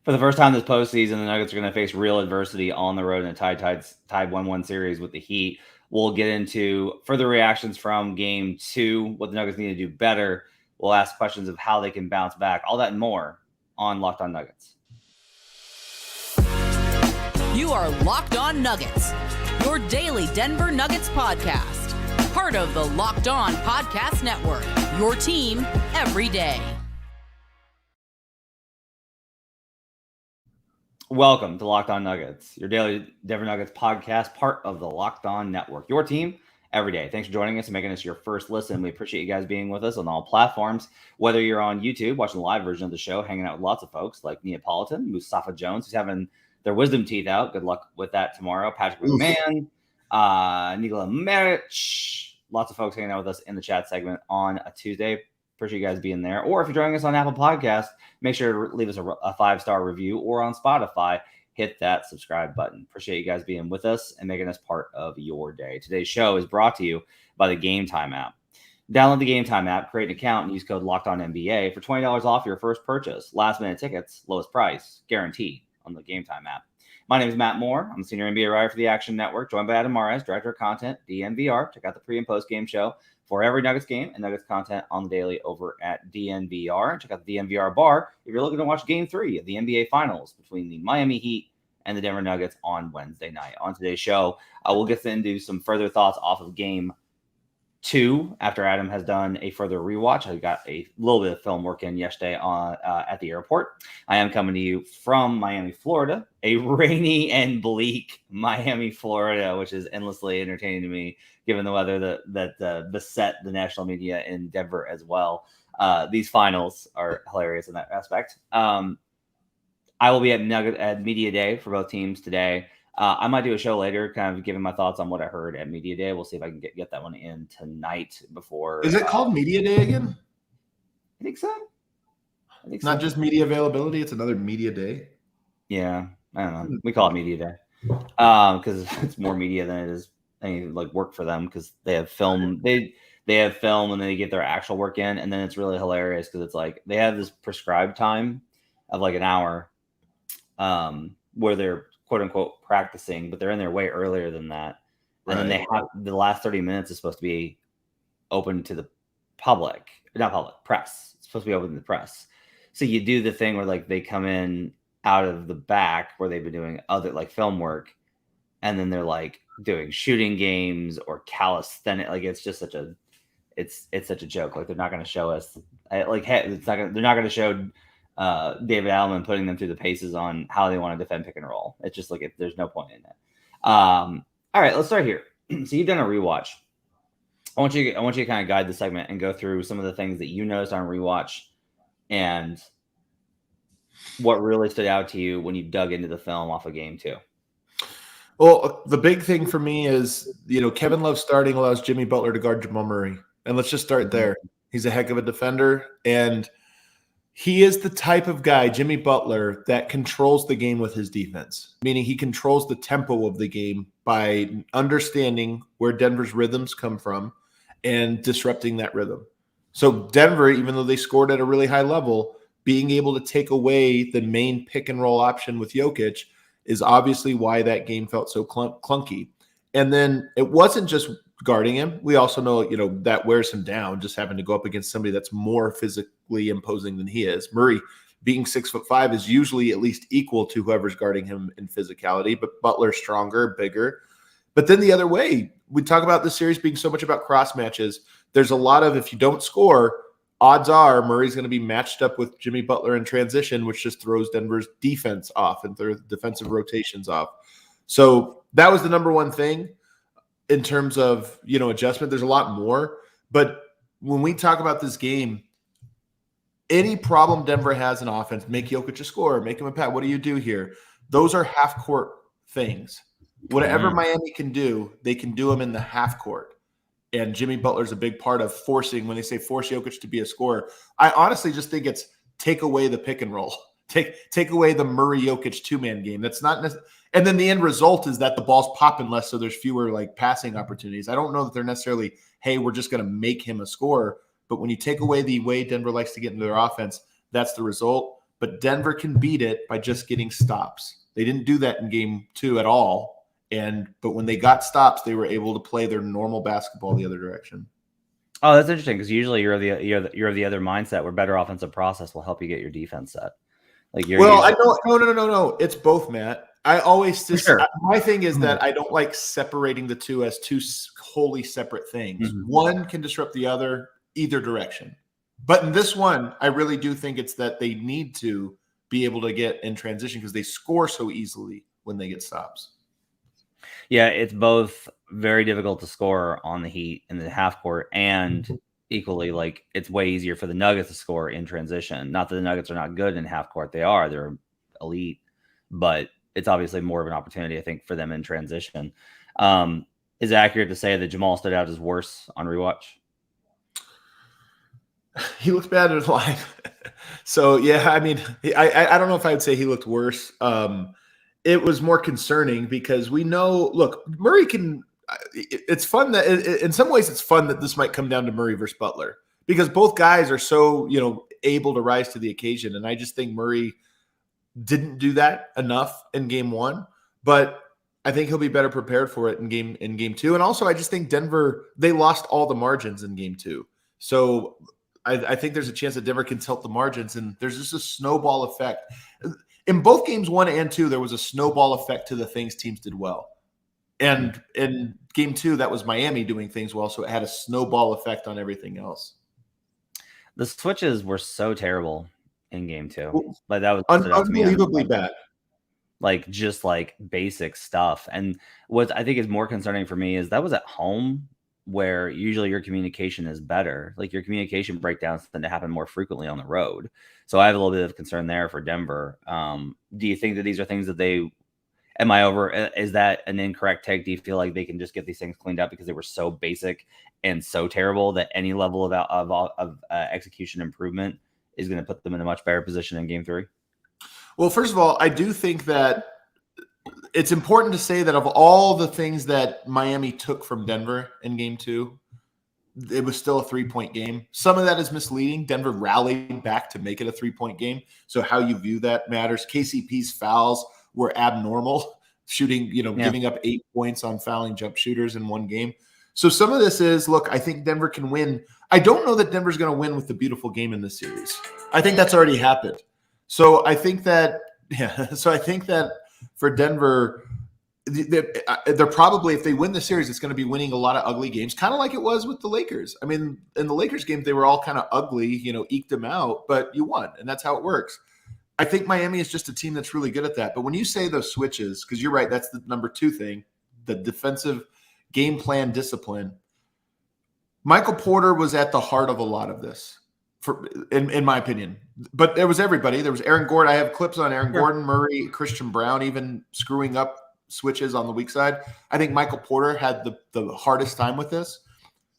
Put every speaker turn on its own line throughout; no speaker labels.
For the first time this postseason, the Nuggets are going to face real adversity on the road in a tied 1-1 series with the Heat. We'll get into further reactions from Game 2, what the Nuggets need to do better. We'll ask questions of how they can bounce back, all that and more on Locked On Nuggets.
You are Locked On Nuggets, your daily Denver Nuggets podcast. Part of the Locked On Podcast Network, your team every day.
Welcome to Locked On Nuggets, your daily Denver Nuggets podcast, part of the Locked On Network, your team every day. Thanks for joining us and making this your first listen. We appreciate you guys being with us on all platforms, whether you're on YouTube, watching the live version of the show, hanging out with lots of folks like Neapolitan, Mustafa Jones, who's having their wisdom teeth out. Good luck with that tomorrow. Patrick McMahon, Nikola Maric, lots of folks hanging out with us in the chat segment on a Tuesday. Appreciate you guys being there. Or if you're joining us on Apple Podcasts, make sure to leave us a 5-star review, or on Spotify, hit that subscribe button. Appreciate you guys being with us and making us part of your day. Today's show is brought to you by the Gametime app. Download the Gametime app, create an account, and use code LOCKEDONNBA for $20 off your first purchase. Last-minute tickets, lowest price, guaranteed on the Gametime app. My name is Matt Moore. I'm the senior NBA writer for the Action Network, joined by Adam Mares, director of content, DNVR. Check out the pre- and post-game show for every Nuggets game and Nuggets content on the daily over at DNVR. Check out the DNVR bar if you're looking to watch Game 3 of the NBA Finals between the Miami Heat and the Denver Nuggets on Wednesday night. On today's show, we'll get into some further thoughts off of Game 2 after Adam has done a further rewatch. I got a little bit of film work in yesterday at the airport. I am coming to you from Miami, Florida, a rainy and bleak Miami, Florida, which is endlessly entertaining to me, given the weather that beset the national media in Denver as well. These finals are hilarious in that aspect. I will be at Media Day for both teams today. I might do a show later, kind of giving my thoughts on what I heard at Media Day. We'll see if I can get that one in tonight before.
Is it called Media Day again?
I think so.
It's not just media availability; it's another Media Day.
Yeah, I don't know. We call it Media Day because it's more media than it is any like work for them, because they have film. They have film and they get their actual work in, and then it's really hilarious because it's like they have this prescribed time of like an hour where they're quote unquote practicing, but they're in there way earlier than that. And then they have the last 30 minutes is supposed to be open to the press. It's supposed to be open to the press. So you do the thing where like they come in out of the back where they've been doing other like film work, and then they're like doing shooting games or calisthenics. Like it's just such a joke. Like they're not going to show us they're not going to show David Allen putting them through the paces on how they want to defend pick and roll. It's just like there's no point in it. All right, let's start here. So you've done a rewatch. I want you to kind of guide the segment and go through some of the things that you noticed on rewatch and what really stood out to you when you dug into the film off of Game 2.
Well, the big thing for me is, Kevin Love starting allows Jimmy Butler to guard Jamal Murray. And let's just start there. He's a heck of a defender, and he is the type of guy, Jimmy Butler, that controls the game with his defense, meaning he controls the tempo of the game by understanding where Denver's rhythms come from and disrupting that rhythm. So Denver, even though they scored at a really high level, being able to take away the main pick and roll option with Jokic is obviously why that game felt so clunky. And then it wasn't just guarding him. We also know, that wears him down, just having to go up against somebody that's more physically imposing than he is. Murray, being 6'5", is usually at least equal to whoever's guarding him in physicality, but Butler's stronger, bigger. But then the other way, we talk about this series being so much about cross matches. There's a lot of, if you don't score, odds are Murray's going to be matched up with Jimmy Butler in transition, which just throws Denver's defense off and their defensive rotations off. So that was the number one thing. In terms of, adjustment, there's a lot more. But when we talk about this game, any problem Denver has in offense, make Jokic a scorer, make him a pass. What do you do here? Those are half-court things. Whatever Miami can do, they can do them in the half court. And Jimmy Butler's a big part of forcing, when they say force Jokic to be a scorer, I honestly just think it's take away the pick and roll. Take away the Murray Jokic two-man game. That's not necessarily. And then the end result is that the ball's popping less, so there's fewer like passing opportunities. I don't know that they're necessarily, hey, we're just going to make him a scorer. But when you take away the way Denver likes to get into their offense, that's the result. but Denver can beat it by just getting stops. They didn't do that in game 2 at all. But when they got stops, they were able to play their normal basketball the other direction.
Oh, that's interesting because usually you're the other mindset where better offensive process will help you get your defense set. Like you're
I know, no. It's both, Matt. I always my thing is that I don't like separating the two as two wholly separate things. Mm-hmm. One can disrupt the other either direction. But in this one, I really do think it's that they need to be able to get in transition because they score so easily when they get stops.
Yeah, it's both very difficult to score on the Heat in the half court and equally like it's way easier for the Nuggets to score in transition. Not that the Nuggets are not good in half court. They're elite, but it's obviously more of an opportunity, I think, for them in transition. Is it accurate to say that Jamal stood out as worse on rewatch?
He looked bad at live. So, yeah, I mean, I don't know if I would say he looked worse. It was more concerning because we know, look, Murray can – it's fun that – in some ways it's fun that this might come down to Murray versus Butler because both guys are so, able to rise to the occasion. And I just think Murray didn't do that enough in game 1. But I think he'll be better prepared for it in game 2. And also I just think Denver – they lost all the margins in game 2. So – I think there's a chance that Denver can tilt the margins, and there's just a snowball effect. In both games 1 and 2, there was a snowball effect to the things teams did well. And in game 2, that was Miami doing things well, so it had a snowball effect on everything else.
The switches were so terrible in game 2. Like that was
unbelievably bad.
Like just like basic stuff. And what I think is more concerning for me is that was at home, where usually your communication is better. Like your communication breakdowns tend to happen more frequently on the road. So I have a little bit of concern there for Denver. Do you think that these are things that is that an incorrect take? Do you feel like they can just get these things cleaned up because they were so basic and so terrible that any level of execution improvement is going to put them in a much better position in game 3?
Well, first of all, I do think that it's important to say that of all the things that Miami took from Denver in game 2, it was still a 3-point game. Some of that is misleading. Denver rallied back to make it a 3-point game. So how you view that matters. KCP's fouls were abnormal, shooting, giving up 8 points on fouling jump shooters in one game. So some of this is, look, I think Denver can win. I don't know that Denver's going to win with the beautiful game in this series. I think that's already happened. So I think that for Denver, they're probably, if they win the series, it's going to be winning a lot of ugly games, kind of like it was with the Lakers. I mean, in the Lakers game, they were all kind of ugly, eked them out, but you won, and that's how it works. I think Miami is just a team that's really good at that. But when you say those switches, because you're right, that's the number 2 thing, the defensive game plan discipline. Michael Porter was at the heart of a lot of this. In my opinion, but there was everybody. There was Aaron Gordon. I have clips on Aaron Gordon, Murray, Christian Brown, even screwing up switches on the weak side. I think Michael Porter had the hardest time with this.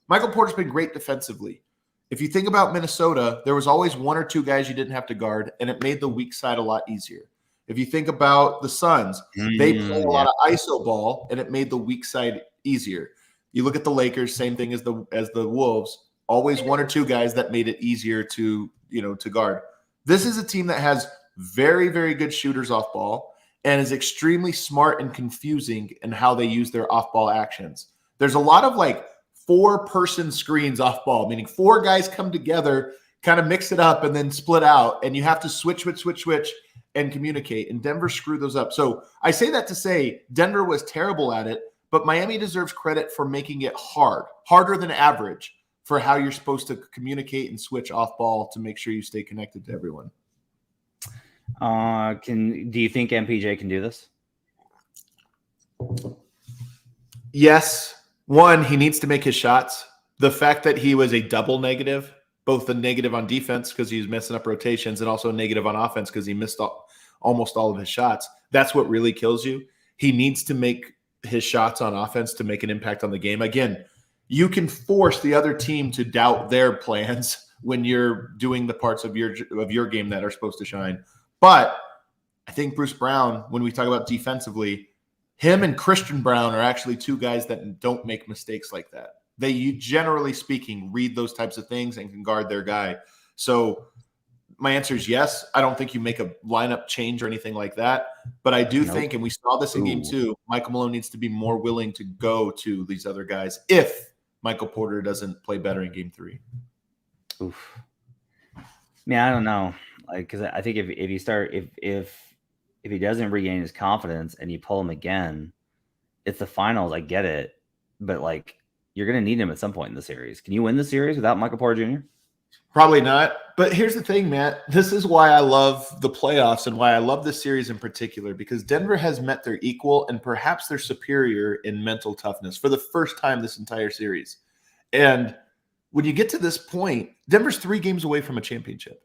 Michael Porter's been great defensively. If you think about Minnesota, there was always 1 or 2 guys you didn't have to guard, and it made the weak side a lot easier. If you think about the Suns, they play a lot of ISO ball, and it made the weak side easier. You look at the Lakers, same thing as the Wolves. Always 1 or 2 guys that made it easier to guard. This is a team that has very, very good shooters off ball and is extremely smart and confusing in how they use their off ball actions. There's a lot of 4-person screens off ball, meaning 4 guys come together, kind of mix it up and then split out. And you have to switch and communicate. And Denver screwed those up. So I say that to say Denver was terrible at it, but Miami deserves credit for making it harder than average, for how you're supposed to communicate and switch off ball to make sure you stay connected to everyone.
Do you think MPJ can do this?
Yes. 1, he needs to make his shots. The fact that he was a double negative, both the negative on defense because he was messing up rotations and also negative on offense because he missed almost all of his shots. That's what really kills you. He needs to make his shots on offense to make an impact on the game. Again, you can force the other team to doubt their plans when you're doing the parts of your game that are supposed to shine. But I think Bruce Brown, when we talk about defensively, him and Christian Brown are actually 2 guys that don't make mistakes like that. They, generally speaking, read those types of things and can guard their guy. So my answer is yes. I don't think you make a lineup change or anything like that. But I do think, and we saw this in game 2, Michael Malone needs to be more willing to go to these other guys if Michael Porter doesn't play better in game 3.
Oof. Man, I don't know. Like, because I think if you start, if he doesn't regain his confidence and you pull him again, it's the finals. I get it. But, like, you're going to need him at some point in the series. Can you win the series without Michael Porter Jr.?
Probably not. But here's the thing, Matt. This is why I love the playoffs and why I love this series in particular, because Denver has met their equal and perhaps their superior in mental toughness for the first time this entire series. And when you get to this point, Denver's 3 games away from a championship.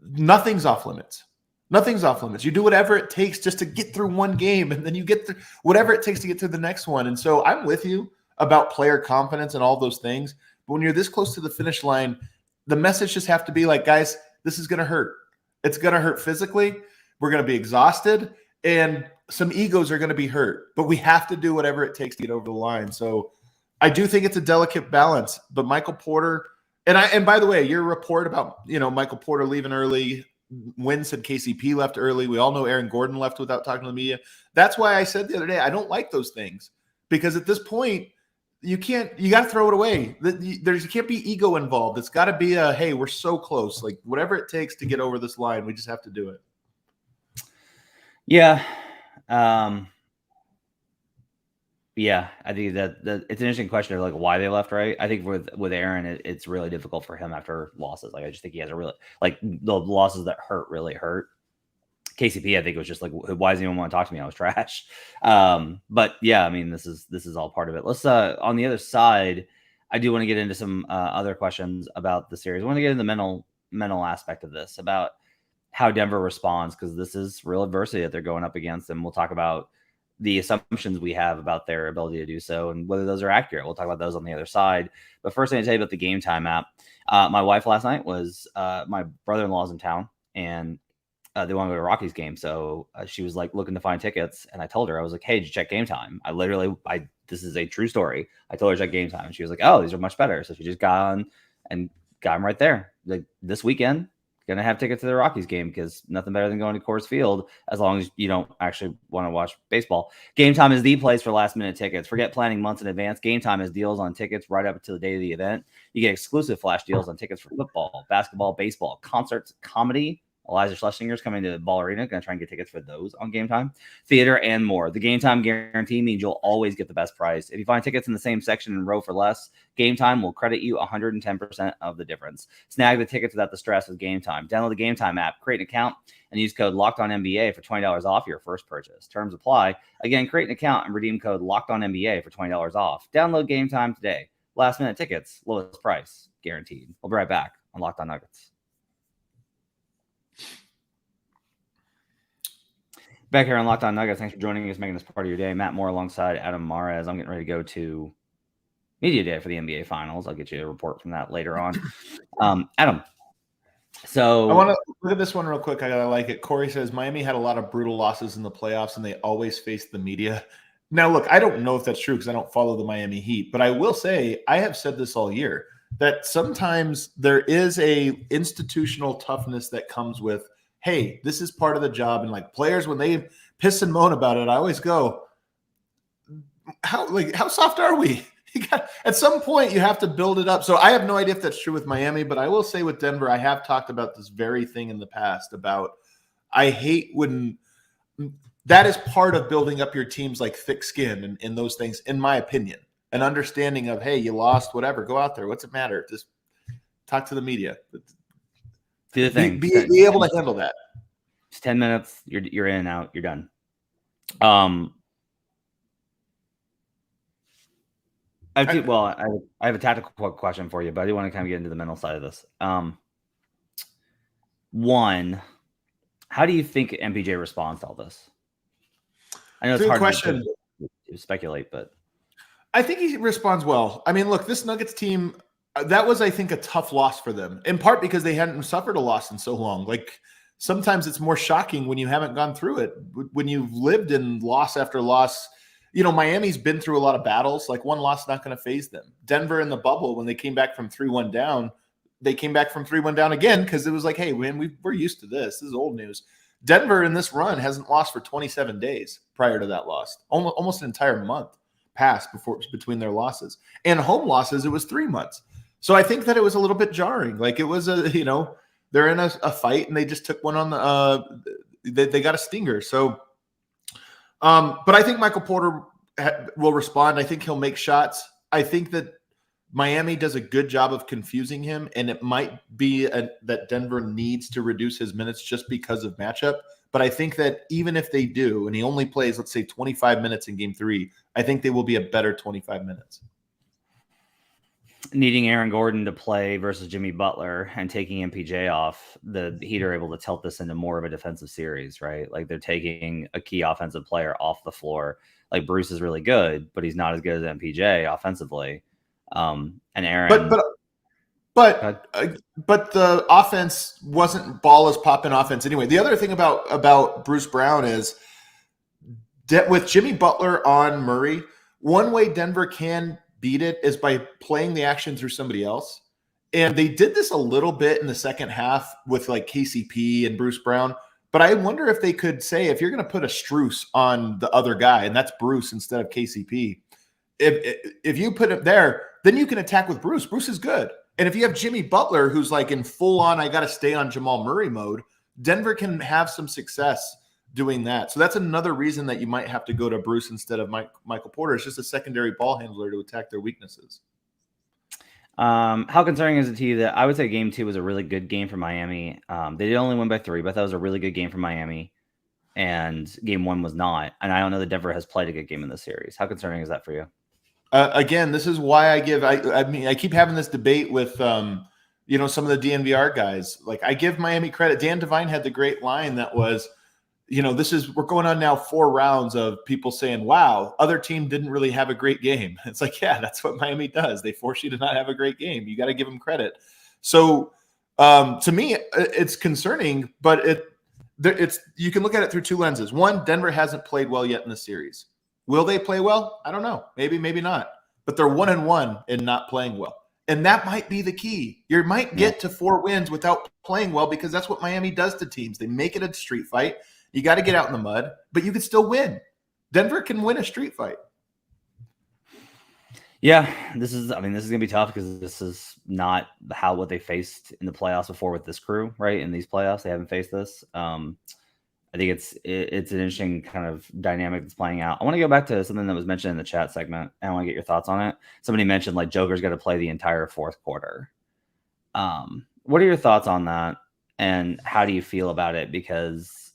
Nothing's off limits. Nothing's off limits. You do whatever it takes just to get through one game, and then you get through whatever it takes to get through the next one. And so I'm with you about player confidence and all those things. But when you're this close to the finish line, the message just have to be like, guys, this is going to hurt. It's going to hurt physically. We're going to be exhausted, and some egos are going to be hurt. But we have to do whatever it takes to get over the line. So I do think it's a delicate balance. But Michael Porter, and by the way, your report about Michael Porter leaving early, Wynn said KCP left early. We all know Aaron Gordon left without talking to the media. That's why I said the other day I don't like those things, because at this point, you got to throw it away. You can't be ego involved. It's got to be hey, we're so close. Like, whatever it takes to get over this line, we just have to do it.
Yeah. Yeah, I think that it's an interesting question of like why they left, right? I think with Aaron, it's really difficult for him after losses. Like, I just think he has a really, like, the losses that really hurt. KCP, I think, was just like, why does anyone want to talk to me? I was trash. But yeah, I mean, this is all part of it. Let's on the other side, I do want to get into some other questions about the series. I want to get into the mental aspect of this, about how Denver responds, because this is real adversity that they're going up against, and we'll talk about the assumptions we have about their ability to do so and whether those are accurate. We'll talk about those on the other side. But first, I need to tell you about the Gametime app. My wife last night was my brother-in-law's in town, and they want to go to a Rockies game. So she was like looking to find tickets. And I told her, I was like, hey, did you check Gametime? This is a true story. I told her to check Gametime, and she was like, oh, these are much better. So she just got on and got them right there. Like, this weekend, going to have tickets to the Rockies game, because nothing better than going to Coors Field, as long as you don't actually want to watch baseball. Gametime is the place for last-minute tickets. Forget planning months in advance. Gametime has deals on tickets right up to the day of the event. You get exclusive flash deals on tickets for football, basketball, baseball, concerts, comedy. Eliza Schlesinger's coming to the Ball Arena. Going to try and get tickets for those on Gametime. Theater and more. The Gametime guarantee means you'll always get the best price. If you find tickets in the same section and row for less, Gametime will credit you 110% of the difference. Snag the tickets without the stress with Gametime. Download the Gametime app, create an account, and use code LOCKEDONNBA for $20 off your first purchase. Terms apply. Again, create an account and redeem code LOCKEDONNBA for $20 off. Download Gametime today. Last minute tickets, lowest price, guaranteed. We'll be right back on Locked On Nuggets. Back here on Locked On Nuggets. Thanks for joining us, making this part of your day. Matt Moore alongside Adam Mares. I'm getting ready to go to Media Day for the NBA Finals. I'll get you a report from that later on. Adam, so
I want to look at this one real quick. I gotta like it. Corey says Miami had a lot of brutal losses in the playoffs, and they always faced the media. Now, look, I don't know if that's true because I don't follow the Miami Heat, but I will say I have said this all year, that sometimes there is a institutional toughness that comes with, hey, this is part of the job. And like, players, when they piss and moan about it, I always go, how soft are we? At some point, you have to build it up. So I have no idea if that's true with Miami, but I will say with Denver, I have talked about this very thing in the past about, I hate when that is part of building up your teams, like thick skin and those things, in my opinion. An understanding of, hey, you lost, whatever, go out there. What's it matter? Just talk to the media.
do the thing.
Be able to handle that.
It's 10 minutes. You're in and out. You're done. I have a tactical question for you, but I do want to kind of get into the mental side of this. One, how do you think MPJ responds to all this? I know it's hard to speculate, but
I think he responds well. I mean, look, this Nuggets team, that was, I think, a tough loss for them, in part because they hadn't suffered a loss in so long. Like, sometimes it's more shocking when you haven't gone through it, when you've lived in loss after loss. You know, Miami's been through a lot of battles. Like, one loss is not going to faze them. Denver in the bubble, when they came back from 3-1 down, they came back from 3-1 down again because it was like, hey, man, we're used to this. This is old news. Denver in this run hasn't lost for 27 days prior to that loss. Almost an entire month passed between their losses. And home losses, it was 3 months. So I think that it was a little bit jarring. Like it was they're in a fight and they just took one on they got a stinger. So, but I think Michael Porter will respond. I think he'll make shots. I think that Miami does a good job of confusing him, and it might be that Denver needs to reduce his minutes just because of matchup. But I think that even if they do, and he only plays, let's say, 25 minutes in game 3, I think they will be a better 25 minutes.
Needing Aaron Gordon to play versus Jimmy Butler and taking MPJ off, the Heat are able to tilt this into more of a defensive series, right? Like they're taking a key offensive player off the floor. Like Bruce is really good, but he's not as good as MPJ offensively. And Aaron,
but the offense wasn't ball as popping offense anyway. The other thing about Bruce Brown is that with Jimmy Butler on Murray, one way Denver can beat it is by playing the action through somebody else. And they did this a little bit in the second half with like KCP and Bruce Brown. But I wonder if they could say, if you're going to put a Strus on the other guy, and that's Bruce instead of KCP, if you put it there, then you can attack with Bruce. Bruce is good. And if you have Jimmy Butler, who's like in full on, I got to stay on Jamal Murray mode, Denver can have some success doing that. So that's another reason that you might have to go to Bruce instead of Michael Porter. It's just a secondary ball handler to attack their weaknesses.
How concerning is it to you that I would say game 2 was a really good game for Miami? They did only win by 3, but that was a really good game for Miami. And game 1 was not. And I don't know that Denver has played a good game in this series. How concerning is that for you?
Again, this is why I keep having this debate with, some of the DNVR guys. Like I give Miami credit. Dan Devine had the great line that was, we're going on now 4 rounds of people saying, wow, other team didn't really have a great game. It's like, yeah, that's what Miami does. They force you to not have a great game. You got to give them credit. So to me, it's concerning, but you can look at it through 2 lenses. One, Denver hasn't played well yet in the series. Will they play well? I don't know. Maybe, maybe not. But they're 1-1 in not playing well. And that might be the key. You might get to 4 wins without playing well because that's what Miami does to teams. They make it a street fight. You got to get out in the mud, but you can still win. Denver can win a street fight.
Yeah, this is going to be tough because this is not what they faced in the playoffs before with this crew, right? In these playoffs, they haven't faced this. I think it's an interesting kind of dynamic that's playing out. I want to go back to something that was mentioned in the chat segment, and I want to get your thoughts on it. Somebody mentioned like Joker's going to play the entire 4th quarter. What are your thoughts on that, and how do you feel about it? Because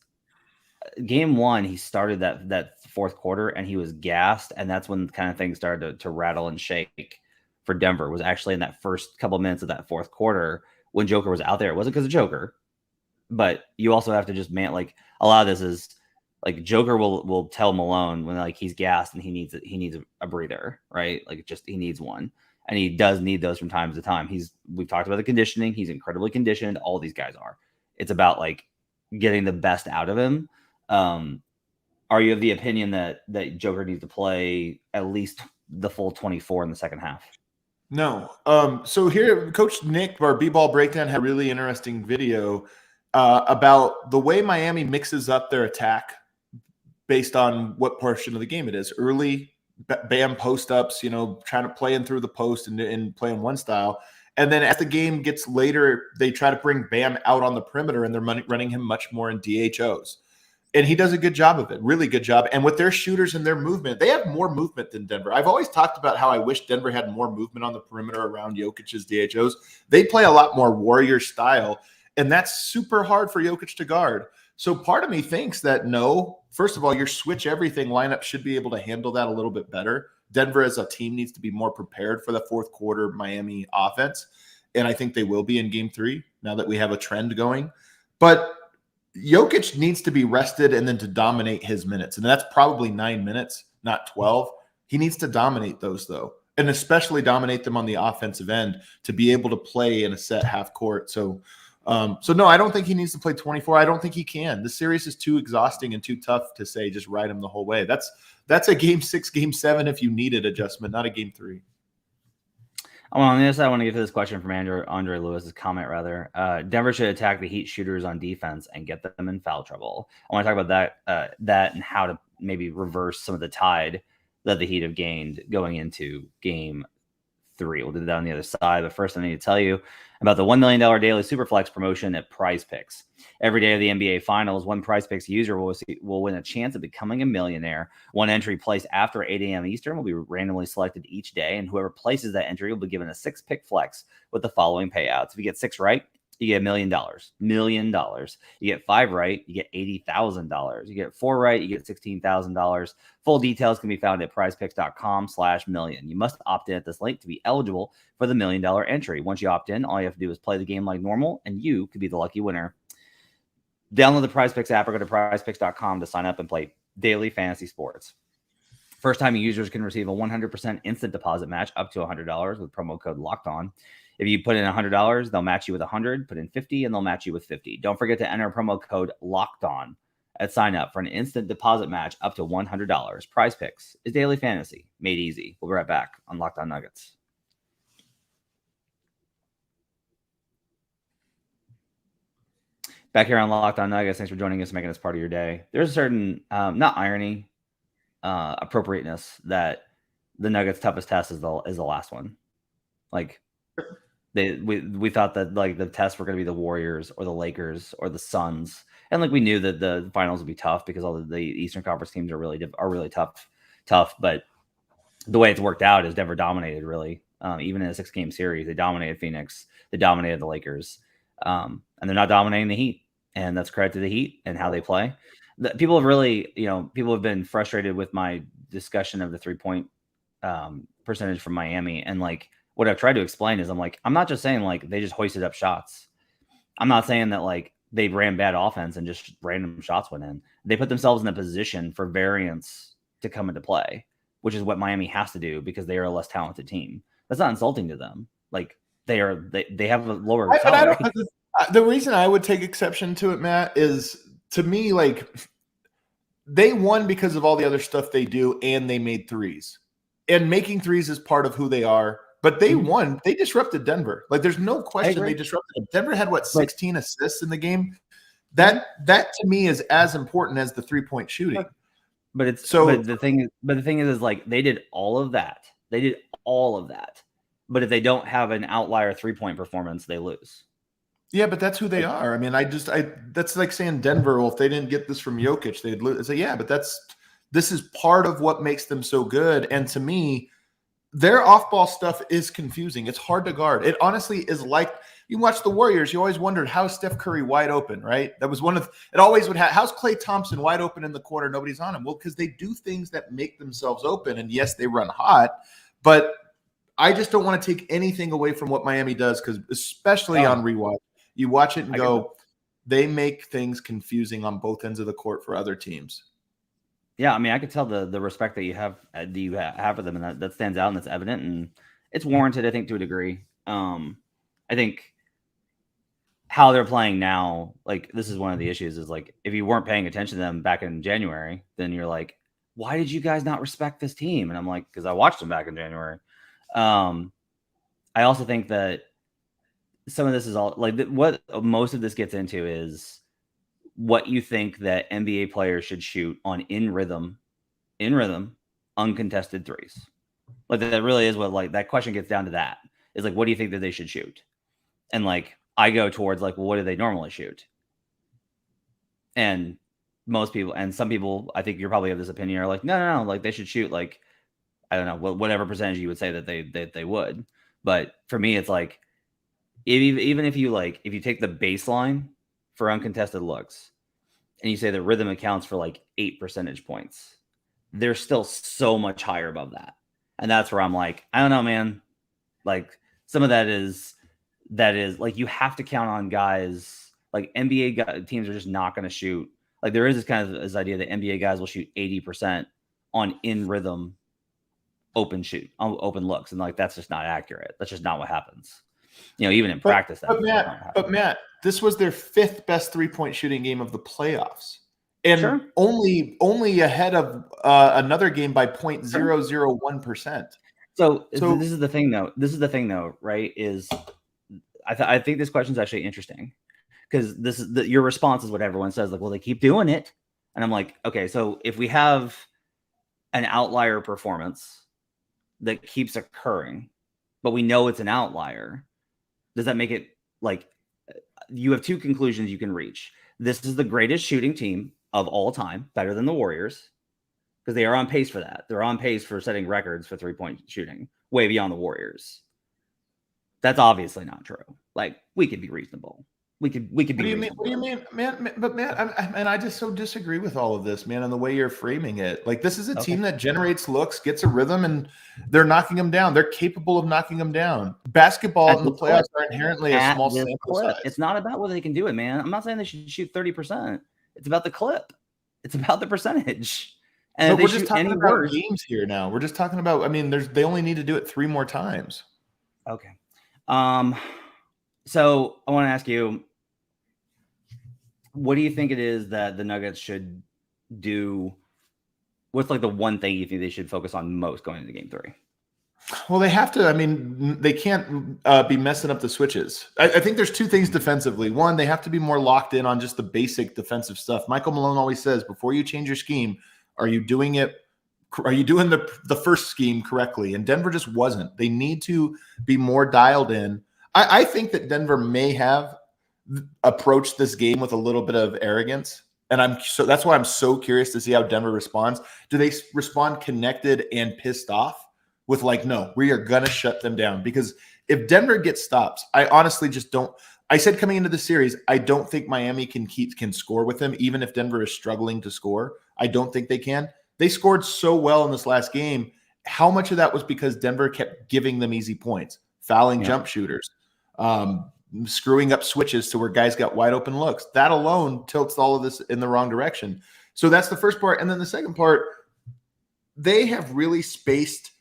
game 1, he started that 4th quarter, and he was gassed, and that's when kind of things started to rattle and shake for Denver. Was actually in that first couple of minutes of that 4th quarter when Joker was out there. It wasn't because of Joker. But you also have to just a lot of this is like Joker will tell Malone when like he's gassed and he needs a breather, right? Like he needs one, and he does need those from time to time. We've talked about the conditioning. He's incredibly conditioned. All these guys are. It's about like getting the best out of him. Are you of the opinion that Joker needs to play at least the full 24 in the second half?
No. So here, Coach Nick, our B-Ball Breakdown, had a really interesting video about the way Miami mixes up their attack based on what portion of the game it is. Early Bam post-ups, trying to play in through the post and play in one style. And then as the game gets later, they try to bring Bam out on the perimeter, and they're running him much more in DHOs. And he does a good job of it, really good job. And with their shooters and their movement, they have more movement than Denver. I've always talked about how I wish Denver had more movement on the perimeter around Jokic's DHOs. They play a lot more warrior style, and that's super hard for Jokic to guard. So part of me thinks that no, first of all, your switch everything lineup should be able to handle that a little bit better. Denver as a team needs to be more prepared for the 4th quarter Miami offense. And I think they will be in game 3 now that we have a trend going. But Jokic needs to be rested and then to dominate his minutes. And that's probably 9 minutes, not 12. He needs to dominate those, though, and especially dominate them on the offensive end to be able to play in a set half court. So no, I don't think he needs to play 24. I don't think he can. The series is too exhausting and too tough to say just ride him the whole way. That's a game 6, game 7 if you needed adjustment, not a game 3.
On the other side, I want to get to this question from Andre Lewis's comment, rather. Denver should attack the Heat shooters on defense and get them in foul trouble. I want to talk about that and how to maybe reverse some of the tide that the Heat have gained going into Game 3. We'll do that on the other side. But first, I need to tell you about the $1 million daily Superflex promotion at PrizePicks. Every day of the NBA Finals, one PrizePicks user will win a chance of becoming a millionaire. One entry placed after 8 a.m. Eastern will be randomly selected each day, and whoever places that entry will be given a 6-pick flex with the following payouts. If you get 6 right, you get $1 million. $1 million. You get 5 right, you get $80,000. You get 4 right, you get $16,000. Full details can be found at prizepicks.com/million. You must opt in at this link to be eligible for the $1 million entry. Once you opt in, all you have to do is play the game like normal, and you could be the lucky winner. Download the PrizePicks app or go to prizepicks.com to sign up and play daily fantasy sports. First-time users can receive a 100% instant deposit match up to $100 with promo code LOCKEDON. If you put in $100, they'll match you with $100. Put in $50, and they'll match you with $50. Don't forget to enter promo code LOCKEDON at sign up for an instant deposit match up to $100. PrizePicks is daily fantasy made easy. We'll be right back on Locked On Nuggets. Back here on Locked On Nuggets, thanks for joining us and making us part of your day. There's a certain, not irony, appropriateness that the Nuggets' toughest test is the last one. Like, we thought that like the tests were going to be the Warriors or the Lakers or the Suns, and like we knew that the finals would be tough because all the Eastern Conference teams are really tough. But the way it's worked out is Denver dominated really. Even in a 6-game series, they dominated Phoenix, they dominated the Lakers. And they're not dominating the Heat, and that's credit to the Heat and how they play. People have really, people have been frustrated with my discussion of the 3-point percentage from Miami. And like what I've tried to explain is I'm not just saying like they just hoisted up shots. I'm not saying that like they ran bad offense and just random shots went in. They put themselves in a position for variance to come into play, which is what Miami has to do because they are a less talented team. That's not insulting to them. Like, they have a lower salary.
The reason I would take exception to it, Matt, is to me, like, they won because of all the other stuff they do, and they made threes. And making threes is part of who they are. But they won. They disrupted Denver. Like, there's no question they disrupted them. Denver had, 16 assists in the game? That to me is as important as the 3-point shooting.
But the thing is like they did all of that. But if they don't have an outlier 3-point performance, they lose.
Yeah, but that's who they are. I mean, that's like saying Denver, well, if they didn't get this from Jokic, they'd lose. It's like, yeah, but this is part of what makes them so good. And to me, their off-ball stuff is confusing. It's hard to guard. It honestly is like, you watch the Warriors, you always wondered, how's Steph Curry wide open, right? That was it always would have, how's Klay Thompson wide open in the corner, nobody's on him? Well, because they do things that make themselves open. And yes, they run hot, but I just don't want to take anything away from what Miami does, because especially on rewatch, you watch it and go, they make things confusing on both ends of the court for other teams.
Yeah, I mean, I could tell the respect that you have for them, and that stands out and that's evident, and it's warranted, I think, to a degree. I think how they're playing now, like, this is one of the issues, is like, if you weren't paying attention to them back in January, then you're like, why did you guys not respect this team? And I'm like, because I watched them back in January. I also think that some of this is all like what most of this gets into is what you think that NBA players should shoot on in rhythm, uncontested threes. Like, that really is what, like, that question gets down to. That is like, what do you think that they should shoot? And like, I go towards like, well, what do they normally shoot? And most people, and some people, I think you're probably of this opinion, are like, no, like they should shoot like, I don't know, whatever percentage you would say that they would. But for me, it's like, even if you take the baseline for uncontested looks and you say that rhythm accounts for like 8 percentage points, they're still so much higher above that. And that's where I'm like, I don't know, man. Like, some of that is like, you have to count on guys like NBA teams are just not going to shoot. Like, there is this kind of this idea that NBA guys will shoot 80% on in rhythm open looks, and like, that's just not accurate. That's just not what happens. Even in practice.
But Matt, this was their 5th best 3-point shooting game of the playoffs, and only ahead of another game by 0.001%.
So this is the thing, though. This is the thing, though, right? Is I think this question is actually interesting because this is your response is what everyone says. Like, well, they keep doing it, and I'm like, okay, so if we have an outlier performance that keeps occurring, but we know it's an outlier, does that make it like you have two conclusions you can reach? This is the greatest shooting team of all time, better than the Warriors, because they are on pace for that. They're on pace for setting records for 3-point shooting way beyond the Warriors. That's obviously not true. Like, we could be reasonable. We could be reasonable.
What do you mean, man? But man, I just so disagree with all of this, man, and the way you're framing it. Like, this is a team that generates looks, gets a rhythm, and they're knocking them down. They're capable of knocking them down. Basketball in the playoffs are inherently a small sample size.
It's not about whether they can do it, man. I'm not saying they should shoot 30%. It's about the clip. It's about the percentage. And
we're just talking about games here now. We're just talking about. I mean, they only need to do it 3 more times.
Okay. So I want to ask you, what do you think it is that the Nuggets should do? What's like the one thing you think they should focus on most going into Game 3?
Well, they have to. I mean, they can't be messing up the switches. I think there's 2 things defensively. One, they have to be more locked in on just the basic defensive stuff. Michael Malone always says, before you change your scheme, are you doing it? Are you doing the first scheme correctly? And Denver just wasn't. They need to be more dialed in. I think that Denver may have approached this game with a little bit of arrogance. And that's why I'm so curious to see how Denver responds. Do they respond connected and pissed off with like, no, we are going to shut them down? Because if Denver gets stops, I honestly just don't. I said coming into the series, I don't think Miami can score with them, even if Denver is struggling to score. I don't think they can. They scored so well in this last game. How much of that was because Denver kept giving them easy points, fouling jump shooters, screwing up switches to where guys got wide open looks? That alone tilts all of this in the wrong direction. So that's the first part. And then the second part, they have really spaced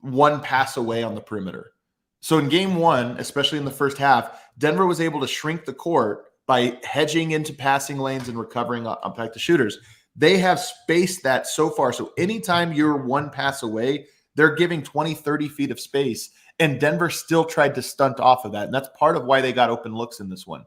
one pass away on the perimeter. So in Game 1, especially in the first half, Denver was able to shrink the court by hedging into passing lanes and recovering up back to shooters. They have spaced that so far. So anytime you're one pass away, they're giving 20, 30 feet of space. And Denver still tried to stunt off of that. And that's part of why they got open looks in this one.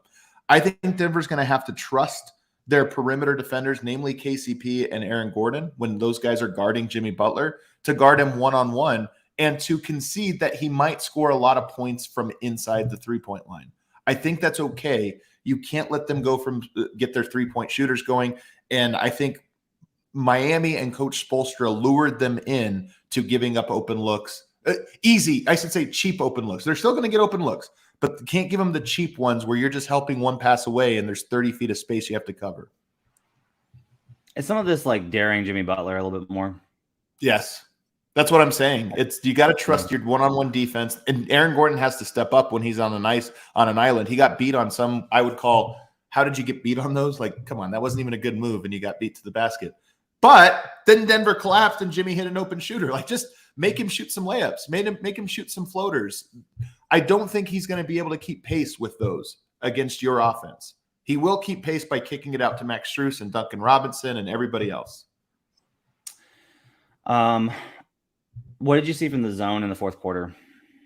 I think Denver's going to have to trust their perimeter defenders, namely KCP and Aaron Gordon, when those guys are guarding Jimmy Butler, to guard him one-on-one and to concede that he might score a lot of points from inside the 3-point line. I think that's okay. You can't let them get their 3-point shooters going. And I think Miami and Coach Spoelstra lured them in to giving up open looks. I should say cheap open looks. They're still going to get open looks, but you can't give them the cheap ones where you're just helping one pass away and there's 30 feet of space you have to cover.
Is some of this like daring Jimmy Butler a little bit more?
Yes. That's what I'm saying. You got to trust your one-on-one defense, and Aaron Gordon has to step up when he's on an island. He got beat on some, I would call, how did you get beat on those? Like, come on, that wasn't even a good move, and you got beat to the basket. But then Denver collapsed, and Jimmy hit an open shooter. Like, just make him shoot some layups. Make him shoot some floaters. I don't think he's going to be able to keep pace with those against your offense. He will keep pace by kicking it out to Max Strus and Duncan Robinson and everybody else.
What did you see from the zone in the fourth quarter?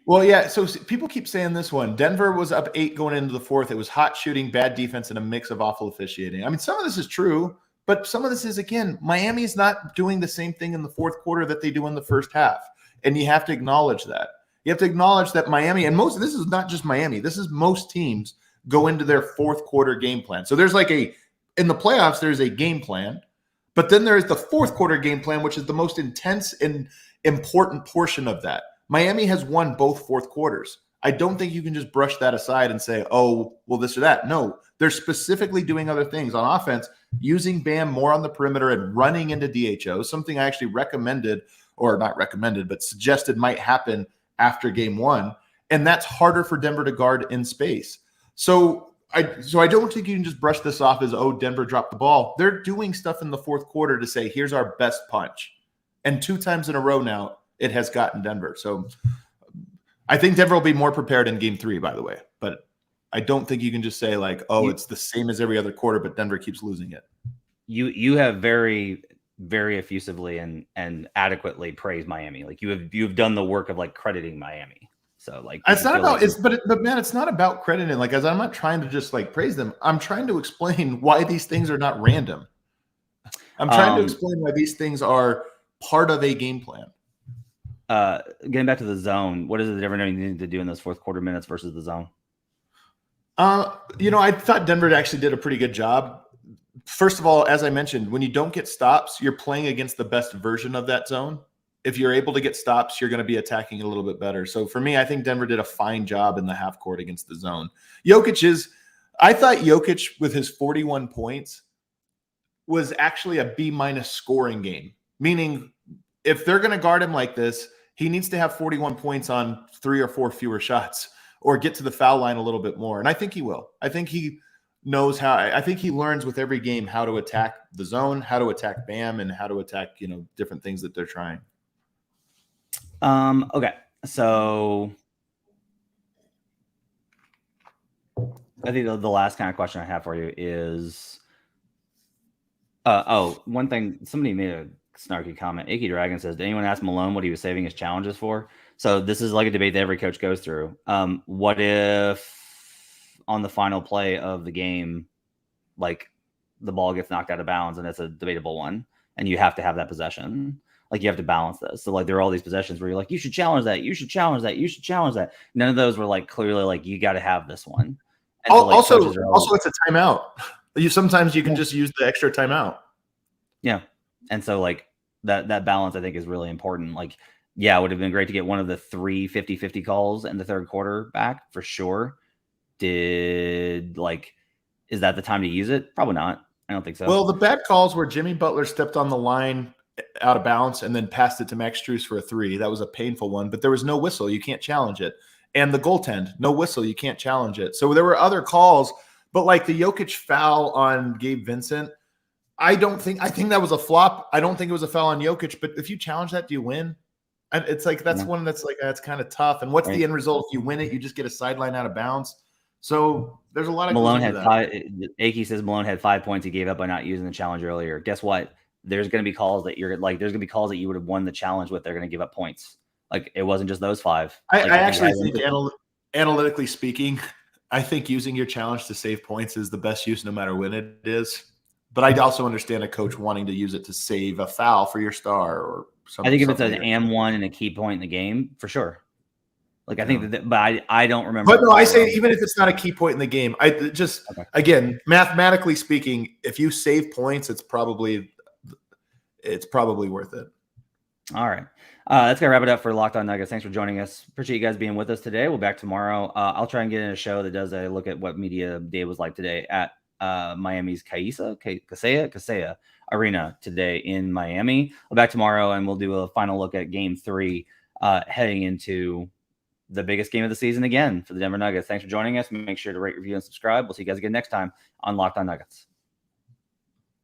Well, yeah, so people keep saying this one. Denver was up 8 going into the fourth. It was hot shooting, bad defense, and a mix of awful officiating. I mean, some of this is true, but some of this is, again, Miami's not doing the same thing in the fourth quarter that they do in the first half, and you have to acknowledge that. You have to acknowledge that Miami, and this is not just Miami, this is most teams go into their fourth quarter game plan. So there's in the playoffs, there's a game plan, but then there's the fourth quarter game plan, which is the most intense and important portion of that. Miami has won both fourth quarters. I don't think you can just brush that aside and say, oh, well, this or that. No, they're specifically doing other things on offense, using Bam more on the perimeter and running into DHO, something I actually recommended, or not recommended, but suggested might happen after Game 1. And that's harder for Denver to guard in space. So I don't think you can just brush this off as, oh, Denver dropped the ball. They're doing stuff in the fourth quarter to say, here's our best punch. And 2 times in a row now, it has gotten Denver. So I think Denver will be more prepared in Game 3, by the way. But I don't think you can just say it's the same as every other quarter, but Denver keeps losing it.
You have very very effusively and adequately praised Miami. Like you've done the work of like crediting Miami. So like
it's not about but man, it's not about crediting. Like, as I'm not trying to just like praise them. I'm trying to explain why these things are not random. I'm trying to explain why these things are part of a game plan.
Getting back to the zone, what is the difference you need to do in those fourth quarter minutes versus the zone?
I thought Denver actually did a pretty good job. First of all, as I mentioned, when you don't get stops, you're playing against the best version of that zone. If you're able to get stops, you're going to be attacking a little bit better. So for me, I think Denver did a fine job in the half court against the zone. I thought Jokic with his 41 points was actually a B- scoring game, meaning if they're going to guard him like this, he needs to have 41 points on 3 or 4 fewer shots or get to the foul line a little bit more. And I think he will. I think he knows how. I think he learns with every game how to attack the zone, how to attack Bam, and how to attack, different things that they're trying.
Okay. So I think the last kind of question I have for you is, one thing, somebody made a snarky comment. Icky Dragon says, did anyone ask Malone what he was saving his challenges for? So this is like a debate that every coach goes through. What if on the final play of the game, like the ball gets knocked out of bounds and it's a debatable one and you have to have that possession? Like, you have to balance this. So like there are all these possessions where you're like, you should challenge that. You should challenge that. You should challenge that. None of those were like clearly like, you got to have this one. And so, like,
also it's a timeout. Sometimes you can just use the extra timeout.
Yeah. And so like that balance, I think, is really important. Like, yeah, it would have been great to get one of the 3 50-50 calls in the third quarter back for sure. Is that the time to use it? Probably not. I don't think so.
Well, the bad calls where Jimmy Butler stepped on the line out of bounds and then passed it to Max Strus for a 3. That was a painful one, but there was no whistle. You can't challenge it. And the goaltend, no whistle. You can't challenge it. So there were other calls, but like the Jokic foul on Gabe Vincent, I think that was a flop. I don't think it was a foul on Jokic, but if you challenge that, do you win? And it's like, that's one that's like, that's kind of tough. And what's the end result? If you win it, you just get a sideline out of bounds. So there's a lot of
Malone had 5. Aki says Malone had 5 points he gave up by not using the challenge earlier. Guess what? There's going to be calls that there's going to be calls that you would have won the challenge with. They're going to give up points. Like, it wasn't just those 5.
I actually think analytically speaking, I think using your challenge to save points is the best use no matter when it is. But I also understand a coach wanting to use it to save a foul for your star or something.
I think if it's an AM1 and a key point in the game, for sure. Like, I think but I don't remember.
But no, I say even if it's not a key point in the game, again, mathematically speaking, if you save points, it's probably worth it.
All right. That's going to wrap it up for Locked On Nuggets. Thanks for joining us. Appreciate you guys being with us today. We'll be back tomorrow. I'll try and get in a show that does a look at what media day was like today at Miami's Kaseya Arena today in Miami. We'll be back tomorrow, and we'll do a final look at Game 3 heading into the biggest game of the season again for the Denver Nuggets. Thanks for joining us. Make sure to rate, review, and subscribe. We'll see you guys again next time on Locked On Nuggets.